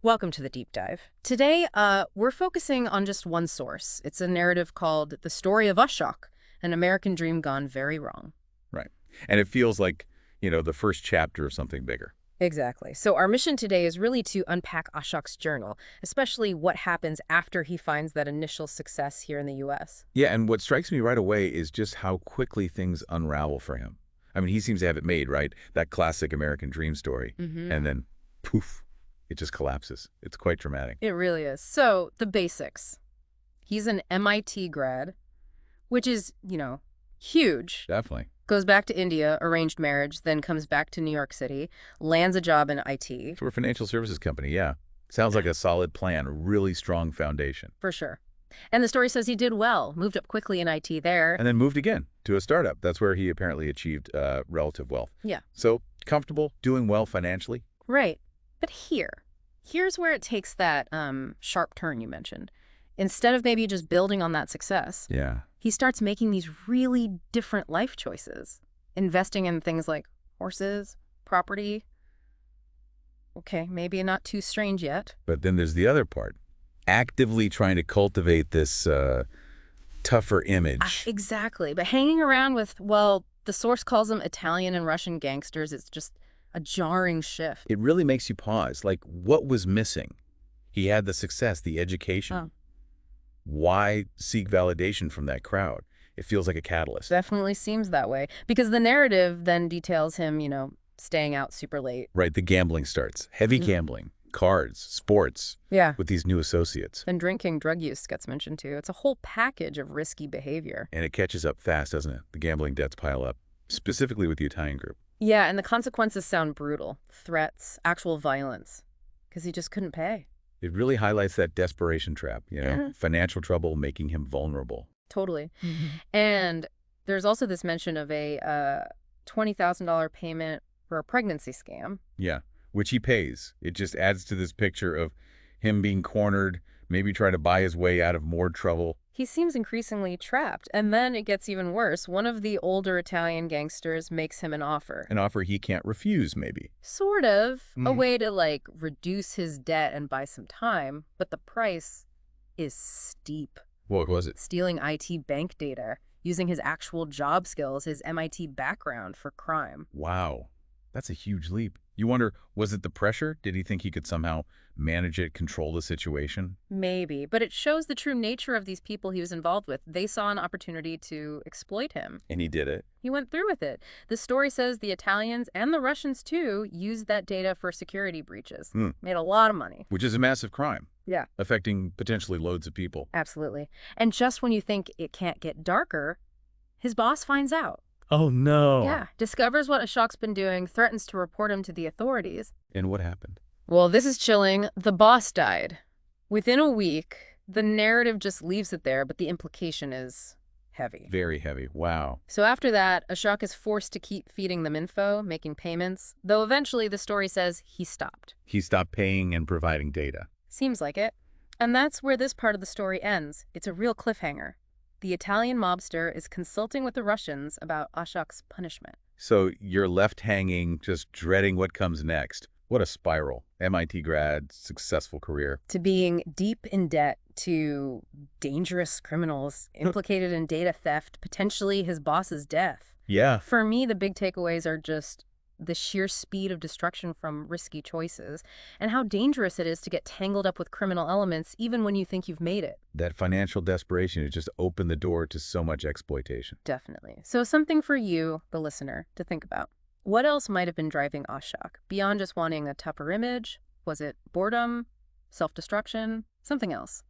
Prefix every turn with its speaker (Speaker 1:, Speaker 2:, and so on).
Speaker 1: Welcome to the deep dive. Today, we're focusing on just one source. It's a narrative called The Story of Ashok, an American dream gone very wrong.
Speaker 2: Right. And it feels like, the first chapter of something bigger.
Speaker 1: Exactly. So our mission today is really to unpack Ashok's journal, especially what happens after he finds that initial success here in the U.S.
Speaker 2: Yeah, and what strikes me right away is just how quickly things unravel for him. I mean, he seems to have it made, right? That classic American dream story. And then, poof, it just collapses. It's quite dramatic.
Speaker 1: It really is. So, the basics. He's an MIT grad, which is, huge.
Speaker 2: Definitely.
Speaker 1: Goes back to India, arranged marriage, then comes back to New York City, lands a job in IT.
Speaker 2: For a financial services company, yeah. Sounds like a solid plan, a really strong foundation.
Speaker 1: For sure. And the story says he did well, moved up quickly in IT there.
Speaker 2: And then moved again to a startup. That's where he apparently achieved relative wealth.
Speaker 1: Yeah.
Speaker 2: So comfortable, doing well financially.
Speaker 1: Right. But here's where it takes that sharp turn you mentioned. Instead of maybe just building on that success,
Speaker 2: Yeah.
Speaker 1: he starts making these really different life choices, investing in things like horses, property. Okay, maybe not too strange yet.
Speaker 2: But then there's the other part, actively trying to cultivate this tougher image.
Speaker 1: Exactly. But hanging around with, well, the source calls them Italian and Russian gangsters. It's just a jarring shift.
Speaker 2: It really makes you pause. Like, what was missing? He had the success, the education.
Speaker 1: Oh.
Speaker 2: Why seek validation from that crowd? It feels like a catalyst.
Speaker 1: Definitely seems that way. Because the narrative then details him, staying out super late.
Speaker 2: Right, the gambling starts. Heavy gambling, cards, sports,
Speaker 1: Yeah.
Speaker 2: with these new associates.
Speaker 1: And drinking, drug use gets mentioned too. It's a whole package of risky behavior.
Speaker 2: And it catches up fast, doesn't it? The gambling debts pile up, specifically with the Italian group.
Speaker 1: Yeah, and the consequences sound brutal. Threats, actual violence. Because he just couldn't pay.
Speaker 2: It really highlights that desperation trap, financial trouble making him vulnerable.
Speaker 1: Totally. And there's also this mention of a $20,000 payment for a pregnancy scam.
Speaker 2: Yeah, which he pays. It just adds to this picture of him being cornered, maybe trying to buy his way out of more trouble.
Speaker 1: He seems increasingly trapped. And then it gets even worse. One of the older Italian gangsters makes him an offer.
Speaker 2: An offer he can't refuse, maybe.
Speaker 1: Sort of. A way to, reduce his debt and buy some time. But the price is steep.
Speaker 2: What was it?
Speaker 1: Stealing IT bank data, using his actual job skills, his MIT background for crime.
Speaker 2: Wow, that's a huge leap. You wonder, was it the pressure? Did he think he could somehow manage it, control the situation?
Speaker 1: Maybe, but it shows the true nature of these people he was involved with. They saw an opportunity to exploit him.
Speaker 2: And he did it.
Speaker 1: He went through with it. The story says the Italians and the Russians, too, used that data for security breaches. Made a lot of money.
Speaker 2: Which is a massive crime.
Speaker 1: Yeah.
Speaker 2: Affecting potentially loads of people.
Speaker 1: Absolutely. And just when you think it can't get darker, his boss finds out.
Speaker 2: Oh, no.
Speaker 1: Yeah, discovers what Ashok's been doing, threatens to report him to the authorities.
Speaker 2: And what happened?
Speaker 1: Well, this is chilling. The boss died. Within a week, the narrative just leaves it there, but the implication is heavy.
Speaker 2: Very heavy. Wow.
Speaker 1: So after that, Ashok is forced to keep feeding them info, making payments, though eventually the story says he stopped.
Speaker 2: He stopped paying and providing data.
Speaker 1: Seems like it. And that's where this part of the story ends. It's a real cliffhanger. The Italian mobster is consulting with the Russians about Ashok's punishment.
Speaker 2: So you're left hanging, just dreading what comes next. What a spiral. MIT grad, successful career.
Speaker 1: To being deep in debt, to dangerous criminals implicated in data theft, potentially his boss's death.
Speaker 2: Yeah.
Speaker 1: For me, the big takeaways are just the sheer speed of destruction from risky choices and how dangerous it is to get tangled up with criminal elements even when you think you've made it.
Speaker 2: That financial desperation has just opened the door to so much exploitation.
Speaker 1: Definitely. So something for you, the listener, to think about. What else might have been driving Ashok? Beyond just wanting a tougher image? Was it boredom? Self-destruction? Something else?